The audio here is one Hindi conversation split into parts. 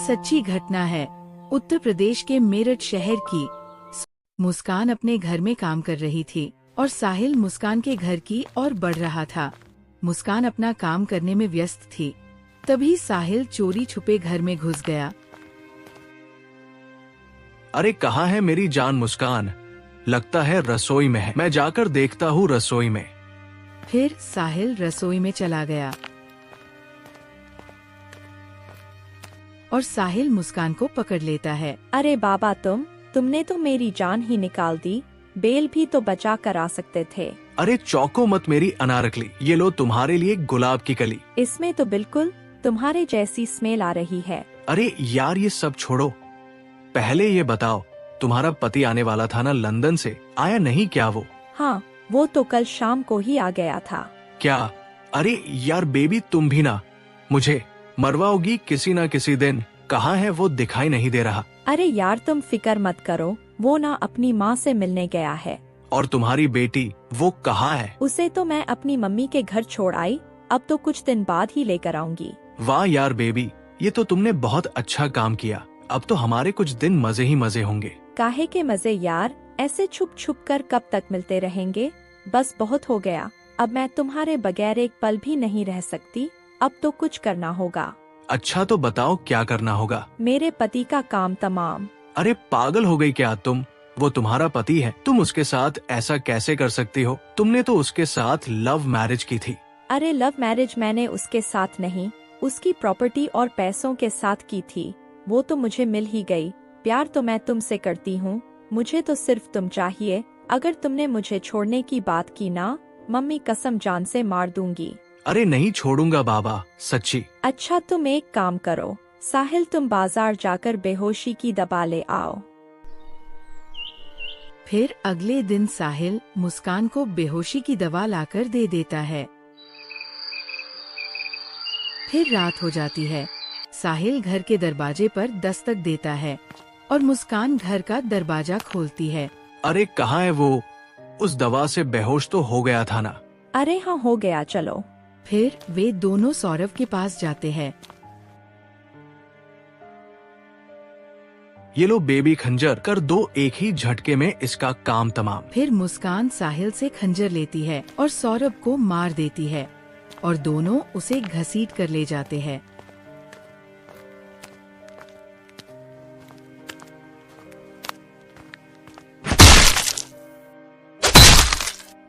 सच्ची घटना है उत्तर प्रदेश के मेरठ शहर की। मुस्कान अपने घर में काम कर रही थी और साहिल मुस्कान के घर की ओर बढ़ रहा था। मुस्कान अपना काम करने में व्यस्त थी, तभी साहिल चोरी छुपे घर में घुस गया। अरे कहाँ है मेरी जान मुस्कान? लगता है रसोई में है, मैं जाकर देखता हूँ रसोई में। फिर साहिल रसोई में चला गया और साहिल मुस्कान को पकड़ लेता है। अरे बाबा तुमने तो मेरी जान ही निकाल दी, बेल भी तो बचा कर आ सकते थे। अरे चौको मत मेरी अनारकली, ये लो तुम्हारे लिए गुलाब की कली। इसमें तो बिल्कुल तुम्हारे जैसी स्मेल आ रही है। अरे यार ये सब छोड़ो, पहले ये बताओ तुम्हारा पति आने वाला था ना लंदन से, आया नहीं क्या वो? हाँ, वो तो कल शाम को ही आ गया था। क्या? अरे यार बेबी तुम भी ना मुझे मरवाओगी किसी ना किसी दिन। कहाँ है वो, दिखाई नहीं दे रहा। अरे यार तुम फिक्र मत करो, वो ना अपनी माँ से मिलने गया है। और तुम्हारी बेटी वो कहाँ है? उसे तो मैं अपनी मम्मी के घर छोड़ आई, अब तो कुछ दिन बाद ही लेकर आऊंगी। वाह यार बेबी, ये तो तुमने बहुत अच्छा काम किया। अब तो हमारे कुछ दिन मजे ही मजे होंगे। काहे के मजे यार, ऐसे छुप छुप कर कब तक मिलते रहेंगे? बस बहुत हो गया, अब मैं तुम्हारे बगैर एक पल भी नहीं रह सकती। अब तो कुछ करना होगा। अच्छा तो बताओ क्या करना होगा? मेरे पति का काम तमाम। अरे पागल हो गई क्या तुम? वो तुम्हारा पति है, तुम उसके साथ ऐसा कैसे कर सकती हो? तुमने तो उसके साथ लव मैरिज की थी। अरे लव मैरिज मैंने उसके साथ नहीं, उसकी प्रॉपर्टी और पैसों के साथ की थी। वो तो मुझे मिल ही गई। प्यार तो मैं तुमसे करती हूँ, मुझे तो सिर्फ तुम चाहिए। अगर तुमने मुझे छोड़ने की बात की ना, मम्मी कसम जान से मार दूंगी। अरे नहीं छोड़ूंगा बाबा, सच्ची। अच्छा तुम एक काम करो साहिल, तुम बाजार जाकर बेहोशी की दवा ले आओ। फिर अगले दिन साहिल मुस्कान को बेहोशी की दवा लाकर दे देता है। फिर रात हो जाती है। साहिल घर के दरवाजे पर दस्तक देता है और मुस्कान घर का दरवाजा खोलती है। अरे कहाँ है वो? उस दवा से बेहोश तो हो गया था ना? अरे हाँ हो गया, चलो। फिर वे दोनों सौरभ के पास जाते हैं। ये लो बेबी खंजर, कर दो एक ही झटके में इसका काम तमाम। फिर मुस्कान साहिल से खंजर लेती है और सौरभ को मार देती है और दोनों उसे घसीट कर ले जाते हैं।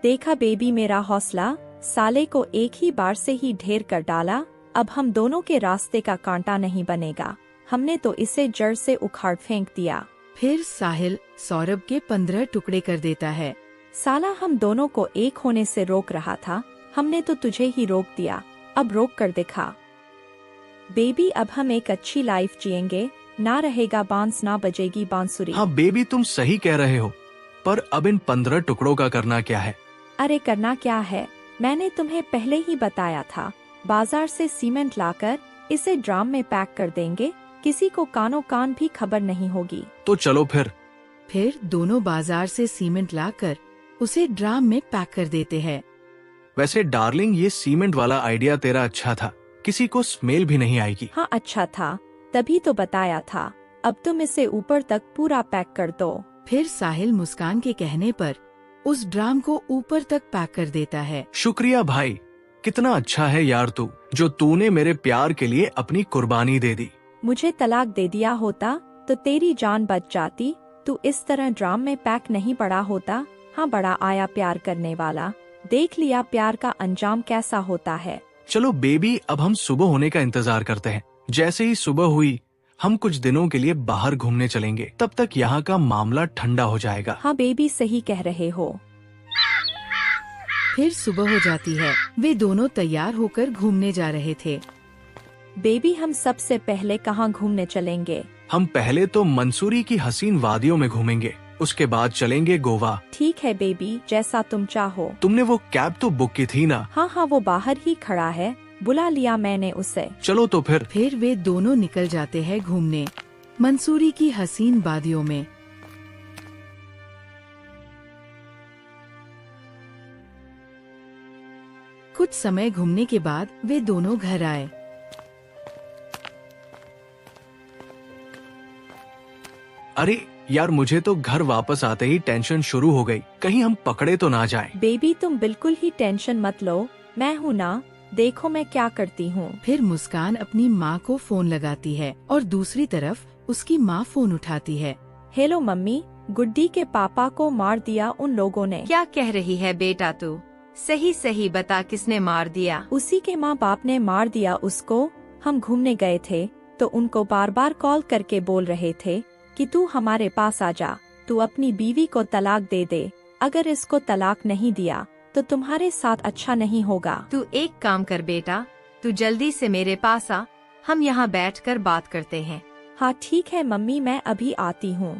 देखा बेबी मेरा हौसला, साले को एक ही बार से ही ढेर कर डाला। अब हम दोनों के रास्ते का कांटा नहीं बनेगा, हमने तो इसे जड़ से उखाड़ फेंक दिया। फिर साहिल सौरभ के 15 टुकड़े कर देता है। साला हम दोनों को एक होने से रोक रहा था, हमने तो तुझे ही रोक दिया, अब रोक कर दिखा। बेबी अब हम एक अच्छी लाइफ जिएंगे, ना रहेगा बांस ना बजेगी बांसुरी। हाँ बेबी तुम सही कह रहे हो, पर अब इन 15 टुकड़ों का करना क्या है? अरे करना क्या है, मैंने तुम्हें पहले ही बताया था। बाजार से सीमेंट लाकर इसे ड्राम में पैक कर देंगे, किसी को कानो कान भी खबर नहीं होगी। तो चलो फिर। फिर दोनों बाजार से सीमेंट लाकर उसे ड्राम में पैक कर देते हैं। वैसे डार्लिंग ये सीमेंट वाला आइडिया तेरा अच्छा था, किसी को स्मेल भी नहीं आएगी। हाँ अच्छा था, तभी तो बताया था। अब तुम इसे ऊपर तक पूरा पैक कर दो। फिर साहिल मुस्कान के कहने पर उस ड्राम को ऊपर तक पैक कर देता है। शुक्रिया भाई, कितना अच्छा है यार तू, जो तूने मेरे प्यार के लिए अपनी कुर्बानी दे दी। मुझे तलाक दे दिया होता तो तेरी जान बच जाती, तू इस तरह ड्राम में पैक नहीं पड़ा होता। हाँ बड़ा आया प्यार करने वाला, देख लिया प्यार का अंजाम कैसा होता है। चलो बेबी अब हम सुबह होने का इंतजार करते हैं। जैसे ही सुबह हुई हम कुछ दिनों के लिए बाहर घूमने चलेंगे, तब तक यहाँ का मामला ठंडा हो जाएगा। हाँ बेबी सही कह रहे हो। फिर सुबह हो जाती है, वे दोनों तैयार होकर घूमने जा रहे थे। बेबी हम सबसे पहले कहाँ घूमने चलेंगे? हम पहले तो मंसूरी की हसीन वादियों में घूमेंगे, उसके बाद चलेंगे गोवा। ठीक है बेबी, जैसा तुम चाहो। तुमने वो कैब तो बुक की थी ना? हाँ हाँ वो बाहर ही खड़ा है, बुला लिया मैंने उसे। चलो तो फिर। फिर वे दोनों निकल जाते हैं घूमने मंसूरी की हसीन वादियों में। कुछ समय घूमने के बाद वे दोनों घर आए। अरे यार, मुझे तो घर वापस आते ही टेंशन शुरू हो गई, कहीं हम पकड़े तो ना जाएं। बेबी तुम बिल्कुल ही टेंशन मत लो, मैं हूँ ना, देखो मैं क्या करती हूँ। फिर मुस्कान अपनी माँ को फोन लगाती है और दूसरी तरफ उसकी माँ फोन उठाती है। हेलो मम्मी, गुड्डी के पापा को मार दिया उन लोगों ने। क्या कह रही है बेटा तू? सही सही बता, किसने मार दिया? उसी के माँ बाप ने मार दिया उसको। हम घूमने गए थे तो उनको बार बार कॉल करके बोल रहे थे कि तू हमारे पास आ जा, तू अपनी बीवी को तलाक दे दे, अगर इसको तलाक नहीं दिया तो तुम्हारे साथ अच्छा नहीं होगा। तू एक काम कर बेटा, तू जल्दी से मेरे पास आ, हम यहाँ बैठकर बात करते हैं। हाँ ठीक है मम्मी, मैं अभी आती हूँ।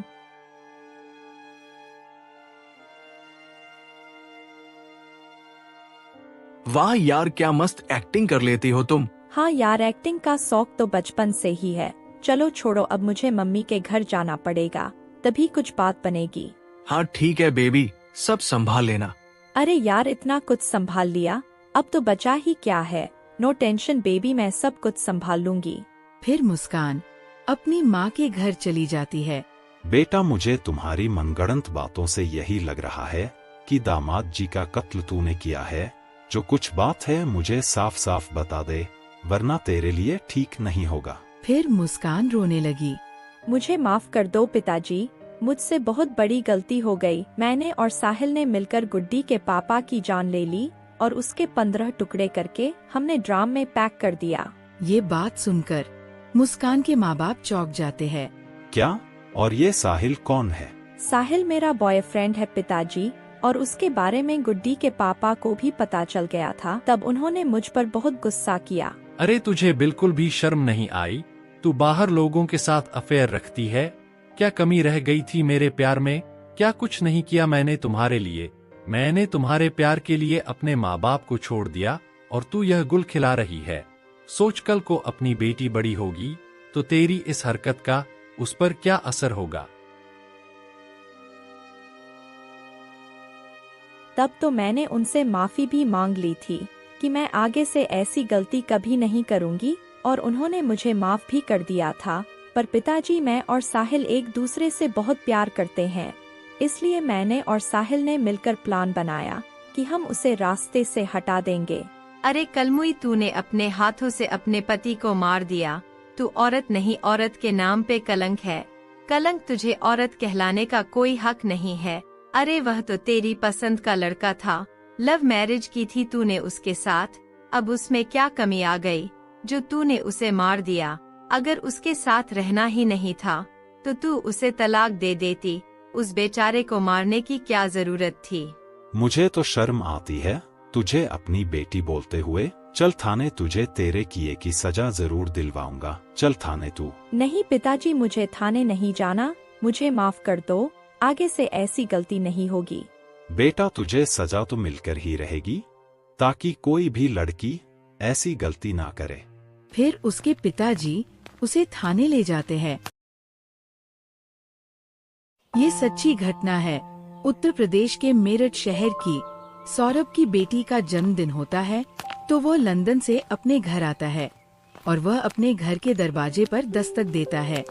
वाह यार, क्या मस्त एक्टिंग कर लेती हो तुम। हाँ यार, एक्टिंग का शौक तो बचपन से ही है। चलो छोड़ो, अब मुझे मम्मी के घर जाना पड़ेगा, तभी कुछ बात बनेगी। हाँ ठीक है बेबी, सब संभाल लेना। अरे यार, इतना कुछ संभाल लिया, अब तो बचा ही क्या है। नो टेंशन बेबी, मैं सब कुछ संभाल लूंगी। फिर मुस्कान अपनी माँ के घर चली जाती है। बेटा, मुझे तुम्हारी मनगढ़ंत बातों से यही लग रहा है कि दामाद जी का कत्ल तूने किया है। जो कुछ बात है मुझे साफ साफ बता दे, वरना तेरे लिए ठीक नहीं होगा। फिर मुस्कान रोने लगी। मुझे माफ कर दो पिताजी, मुझसे बहुत बड़ी गलती हो गई। मैंने और साहिल ने मिलकर गुड्डी के पापा की जान ले ली और उसके 15 टुकड़े करके हमने ड्राम में पैक कर दिया। ये बात सुनकर मुस्कान के माँ बाप चौंक जाते हैं। क्या? और ये साहिल कौन है? साहिल मेरा बॉयफ्रेंड है पिताजी, और उसके बारे में गुड्डी के पापा को भी पता चल गया था, तब उन्होंने मुझ पर बहुत गुस्सा किया। अरे तुझे बिल्कुल भी शर्म नहीं आई? तू बाहर लोगों के साथ अफेयर रखती है। क्या कमी रह गई थी मेरे प्यार में? क्या कुछ नहीं किया मैंने तुम्हारे लिए? मैंने तुम्हारे प्यार के लिए अपने माँ बाप को छोड़ दिया और तू यह गुल खिला रही है। सोच, कल को अपनी बेटी बड़ी होगी तो तेरी इस हरकत का उस पर क्या असर होगा। तब तो मैंने उनसे माफी भी मांग ली थी कि मैं आगे से ऐसी गलती कभी नहीं करूंगी, और उन्होंने मुझे माफ भी कर दिया था। पर पिताजी, मैं और साहिल एक दूसरे से बहुत प्यार करते हैं, इसलिए मैंने और साहिल ने मिलकर प्लान बनाया कि हम उसे रास्ते से हटा देंगे। अरे कलमुई, तूने अपने हाथों से अपने पति को मार दिया। तू औरत नहीं, औरत के नाम पे कलंक है। कलंक, तुझे औरत कहलाने का कोई हक नहीं है। अरे वह तो तेरी पसंद का लड़का था, लव मैरिज की थी तूने उसके साथ, अब उसमें क्या कमी आ गई जो तूने उसे मार दिया? अगर उसके साथ रहना ही नहीं था तो तू उसे तलाक दे देती, उस बेचारे को मारने की क्या जरूरत थी? मुझे तो शर्म आती है तुझे अपनी बेटी बोलते हुए। चल थाने, तुझे तेरे किए की सजा जरूर दिलवाऊंगा। चल थाने तू। नहीं पिताजी, मुझे थाने नहीं जाना, मुझे माफ कर दो, आगे से ऐसी गलती नहीं होगी। बेटा, तुझे सजा तो मिलकर ही रहेगी, ताकि कोई भी लड़की ऐसी गलती ना करे। फिर उसके पिताजी उसे थाने ले जाते हैं। ये सच्ची घटना है। उत्तर प्रदेश के मेरठ शहर की सौरभ की बेटी का जन्मदिन होता है तो वो लंदन से अपने घर आता है और वह अपने घर के दरवाजे पर दस्तक देता है।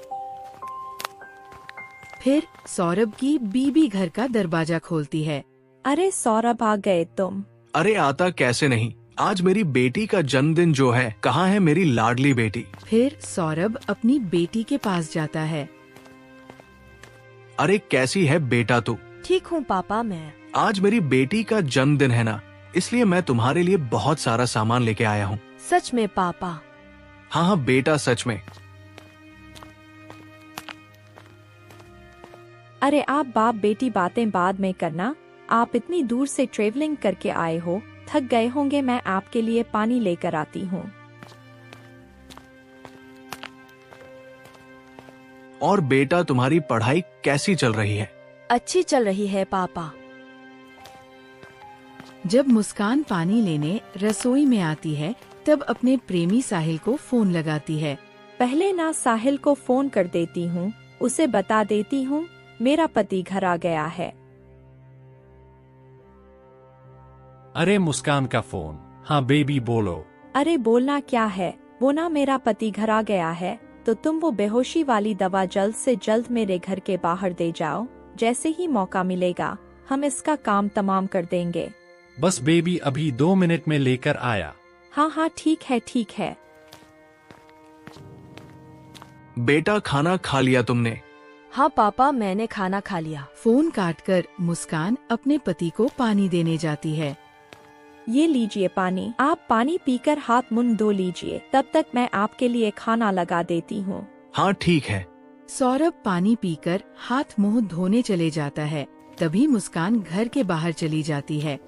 फिर सौरभ की बीबी घर का दरवाजा खोलती है। अरे सौरभ, आ गए तुम? अरे आता कैसे नहीं, आज मेरी बेटी का जन्मदिन जो है, कहाँ है मेरी लाडली बेटी? फिर सौरभ अपनी बेटी के पास जाता है। अरे कैसी है बेटा तू? ठीक हूँ पापा मैं। आज मेरी बेटी का जन्मदिन है ना, इसलिए मैं तुम्हारे लिए बहुत सारा सामान लेके आया हूँ। सच में पापा? हाँ हाँ बेटा, सच में। अरे आप बाप बेटी बातें बाद में करना, आप इतनी दूर से ट्रेवलिंग करके आए हो, थक गए होंगे, मैं आपके लिए पानी लेकर आती हूँ। और बेटा, तुम्हारी पढ़ाई कैसी चल रही है? अच्छी चल रही है पापा। जब मुस्कान पानी लेने रसोई में आती है तब अपने प्रेमी साहिल को फोन लगाती है। पहले ना साहिल को फोन कर देती हूँ, उसे बता देती हूँ मेरा पति घर आ गया है। अरे मुस्कान का फोन। हाँ बेबी बोलो। अरे बोलना क्या है, वो ना मेरा पति घर आ गया है तो तो तुम वो बेहोशी वाली दवा जल्द से जल्द मेरे घर के बाहर दे जाओ। जैसे ही मौका मिलेगा हम इसका काम तमाम कर देंगे। बस बेबी अभी 2 मिनट में लेकर आया। हाँ हाँ ठीक है ठीक है। बेटा खाना खा लिया तुमने? हाँ पापा, मैंने खाना खा लिया। फोन काटकर मुस्कान अपने पति को पानी देने जाती है। ये लीजिए पानी, आप पानी पीकर हाथ मुंह धो लीजिए, तब तक मैं आपके लिए खाना लगा देती हूँ। हाँ ठीक है। सौरभ पानी पीकर हाथ मुंह धोने चले जाता है। तभी मुस्कान घर के बाहर चली जाती है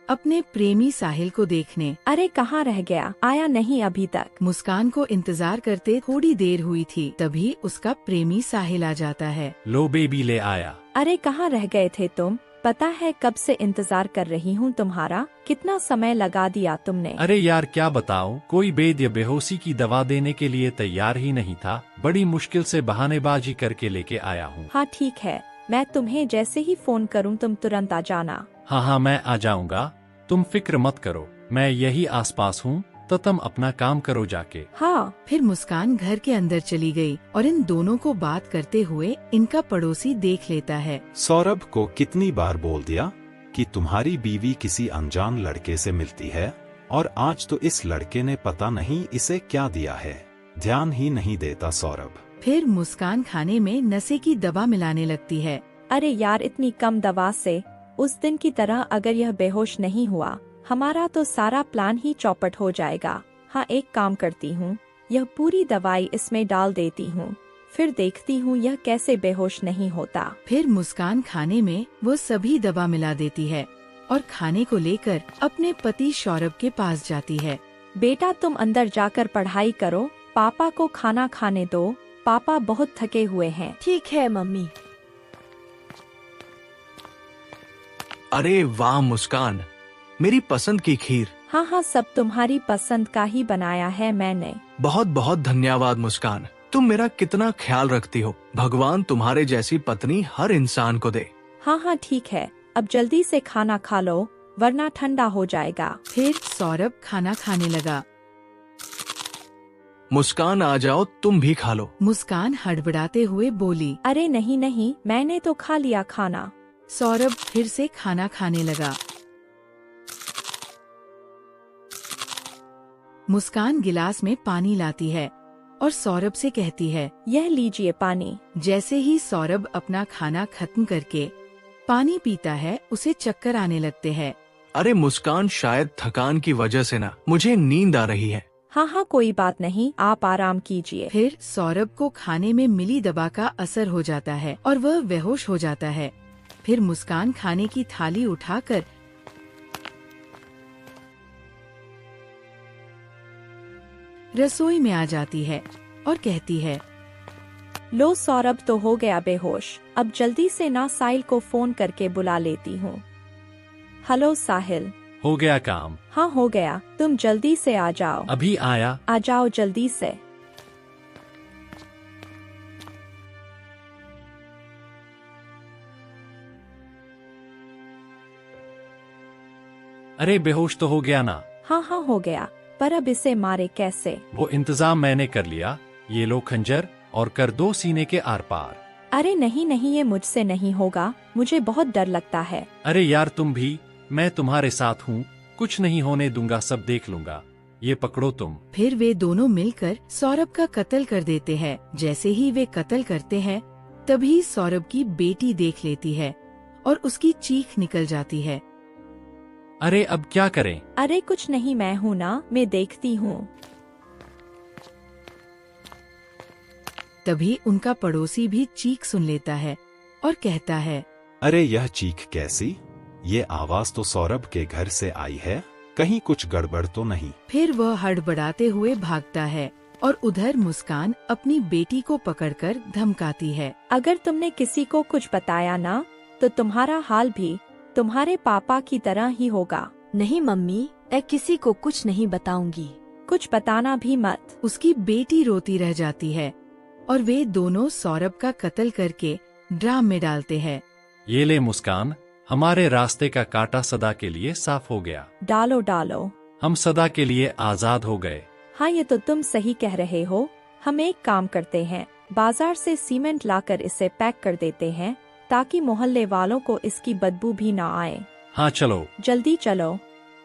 अपने प्रेमी साहिल को देखने। अरे कहाँ रह गया, आया नहीं अभी तक। मुस्कान को इंतजार करते थोड़ी देर हुई थी, तभी उसका प्रेमी साहिल आ जाता है। लो बेबी ले आया। अरे कहाँ रह गए थे तुम? पता है कब से इंतजार कर रही हूँ तुम्हारा, कितना समय लगा दिया तुमने। अरे यार क्या बताऊं, कोई वैद्य बेहोशी की दवा देने के लिए तैयार ही नहीं था। बड़ी मुश्किल से बहानेबाजी करके लेके आया हूँ। हाँ ठीक है, मैं तुम्हें जैसे ही फोन करूँ तुम तुरंत आ जाना। हाँ मैं आ जाऊंगा, तुम फिक्र मत करो, मैं यही आसपास हूँ, तो तुम अपना काम करो जाके। हाँ। फिर मुस्कान घर के अंदर चली गई और इन दोनों को बात करते हुए इनका पड़ोसी देख लेता है। सौरभ को कितनी बार बोल दिया कि तुम्हारी बीवी किसी अनजान लड़के से मिलती है, और आज तो इस लड़के ने पता नहीं इसे क्या दिया है, ध्यान ही नहीं देता सौरभ। फिर मुस्कान खाने में नशे की दवा मिलाने लगती है। अरे यार इतनी कम दवा से उस दिन की तरह अगर यह बेहोश नहीं हुआ, हमारा तो सारा प्लान ही चौपट हो जाएगा। हाँ एक काम करती हूँ, यह पूरी दवाई इसमें डाल देती हूँ, फिर देखती हूँ यह कैसे बेहोश नहीं होता। फिर मुस्कान खाने में वो सभी दवा मिला देती है और खाने को लेकर अपने पति सौरभ के पास जाती है। बेटा तुम अंदर जाकर पढ़ाई करो, पापा को खाना खाने दो, पापा बहुत थके हुए हैं। ठीक है मम्मी। अरे वाह मुस्कान, मेरी पसंद की खीर। हाँ हाँ सब तुम्हारी पसंद का ही बनाया है मैंने। बहुत बहुत धन्यवाद मुस्कान, तुम मेरा कितना ख्याल रखती हो। भगवान तुम्हारे जैसी पत्नी हर इंसान को दे। हाँ हाँ ठीक है, अब जल्दी से खाना खा लो वरना ठंडा हो जाएगा। फिर सौरभ खाना खाने लगा। मुस्कान आ जाओ, तुम भी खा लो। मुस्कान हड़बड़ाते हुए बोली। अरे नहीं नहीं, मैंने तो खा लिया खाना। सौरभ फिर से खाना खाने लगा। मुस्कान गिलास में पानी लाती है और सौरभ से कहती है, यह लीजिए पानी। जैसे ही सौरभ अपना खाना खत्म करके पानी पीता है, उसे चक्कर आने लगते हैं। अरे मुस्कान, शायद थकान की वजह से ना मुझे नींद आ रही है। हाँ हाँ कोई बात नहीं, आप आराम कीजिए। फिर सौरभ को खाने में मिली दवा का असर हो जाता है और वह बेहोश हो जाता है। फिर मुस्कान खाने की थाली उठाकर रसोई में आ जाती है और कहती है, लो सौरभ तो हो गया बेहोश, अब जल्दी से ना साहिल को फोन करके बुला लेती हूँ। हेलो साहिल। हो गया काम? हाँ हो गया, तुम जल्दी से आ जाओ। अभी आया। आ जाओ जल्दी से। अरे बेहोश तो हो गया ना? हाँ हाँ हो गया, पर अब इसे मारे कैसे? वो इंतजाम मैंने कर लिया, ये लो खंजर और कर दो सीने के आर पार। अरे नहीं नहीं, ये मुझसे नहीं होगा, मुझे बहुत डर लगता है। अरे यार तुम भी, मैं तुम्हारे साथ हूँ, कुछ नहीं होने दूंगा, सब देख लूंगा, ये पकड़ो तुम। फिर वे दोनों मिलकर सौरभ का कत्ल कर देते हैं। जैसे ही वे कत्ल करते हैं, तभी सौरभ की बेटी देख लेती है और उसकी चीख निकल जाती है। अरे अब क्या करें? अरे कुछ नहीं, मैं हूँ ना, मैं देखती हूँ। तभी उनका पड़ोसी भी चीख सुन लेता है और कहता है, अरे यह चीख कैसी? ये आवाज तो सौरभ के घर से आई है, कहीं कुछ गड़बड़ तो नहीं? फिर वह हड़बड़ाते हुए भागता है और उधर मुस्कान अपनी बेटी को पकड़कर धमकाती है, अगर तुमने किसी को कुछ बताया ना, तो तुम्हारा हाल भी तुम्हारे पापा की तरह ही होगा। नहीं मम्मी, मैं किसी को कुछ नहीं बताऊंगी। कुछ बताना भी मत। उसकी बेटी रोती रह जाती है और वे दोनों सौरभ का कत्ल करके ड्राम में डालते हैं। ये ले मुस्कान, हमारे रास्ते का कांटा सदा के लिए साफ हो गया। डालो डालो। हम सदा के लिए आजाद हो गए। हाँ ये तो तुम सही कह रहे हो। हम एक काम करते हैं, बाजार से सीमेंट लाकर इसे पैक कर देते हैं ताकि मोहल्ले वालों को इसकी बदबू भी ना आए। हाँ चलो। जल्दी चलो।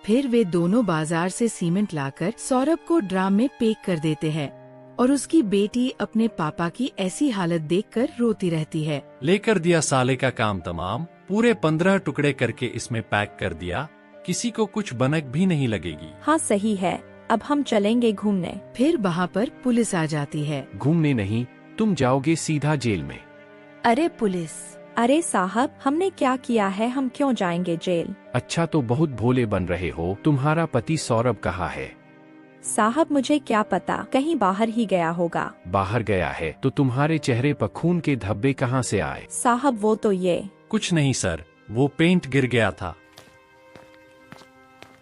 फिर वे दोनों बाजार से सीमेंट लाकर सौरभ को ड्राम में पैक कर देते हैं और उसकी बेटी अपने पापा की ऐसी हालत देखकर रोती रहती है। लेकर दिया साले का काम तमाम, पूरे 15 टुकड़े करके इसमें पैक कर दिया, किसी को कुछ बनक भी नहीं लगेगी। हाँ सही है, अब हम चलेंगे घूमने। फिर वहाँ पर पुलिस आ जाती है। घूमने नहीं, तुम जाओगे सीधा जेल में। अरे पुलिस! अरे साहब, हमने क्या किया है, हम क्यों जाएंगे जेल? अच्छा तो बहुत भोले बन रहे हो। तुम्हारा पति सौरभ कहाँ है? साहब मुझे क्या पता, कहीं बाहर ही गया होगा। बाहर गया है तो तुम्हारे चेहरे पर खून के धब्बे कहाँ से आए? साहब वो तो ये। कुछ नहीं सर, वो पेंट गिर गया था।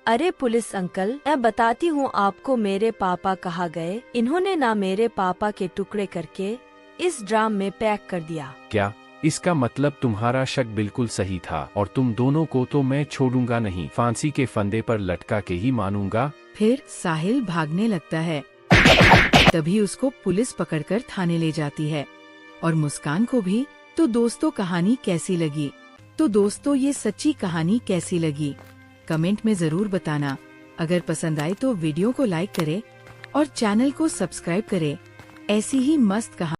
अरे पुलिस अंकल, मैं बताती हूँ आपको मेरे पापा कहाँ गए। इन्होंने ना मेरे पापा के टुकड़े करके इस ड्राम में पैक कर दिया। क्या? इसका मतलब तुम्हारा शक बिल्कुल सही था और तुम दोनों को तो मैं छोड़ूंगा नहीं, फांसी के फंदे पर लटका के ही मानूंगा। फिर साहिल भागने लगता है। तभी उसको पुलिस पकड़कर थाने ले जाती है और मुस्कान को भी। तो दोस्तों कहानी कैसी लगी? तो दोस्तों ये सच्ची कहानी कैसी लगी कमेंट में जरूर बताना। अगर पसंद आए तो वीडियो को लाइक करें और चैनल को सब्सक्राइब करें। ऐसी ही मस्त कहानी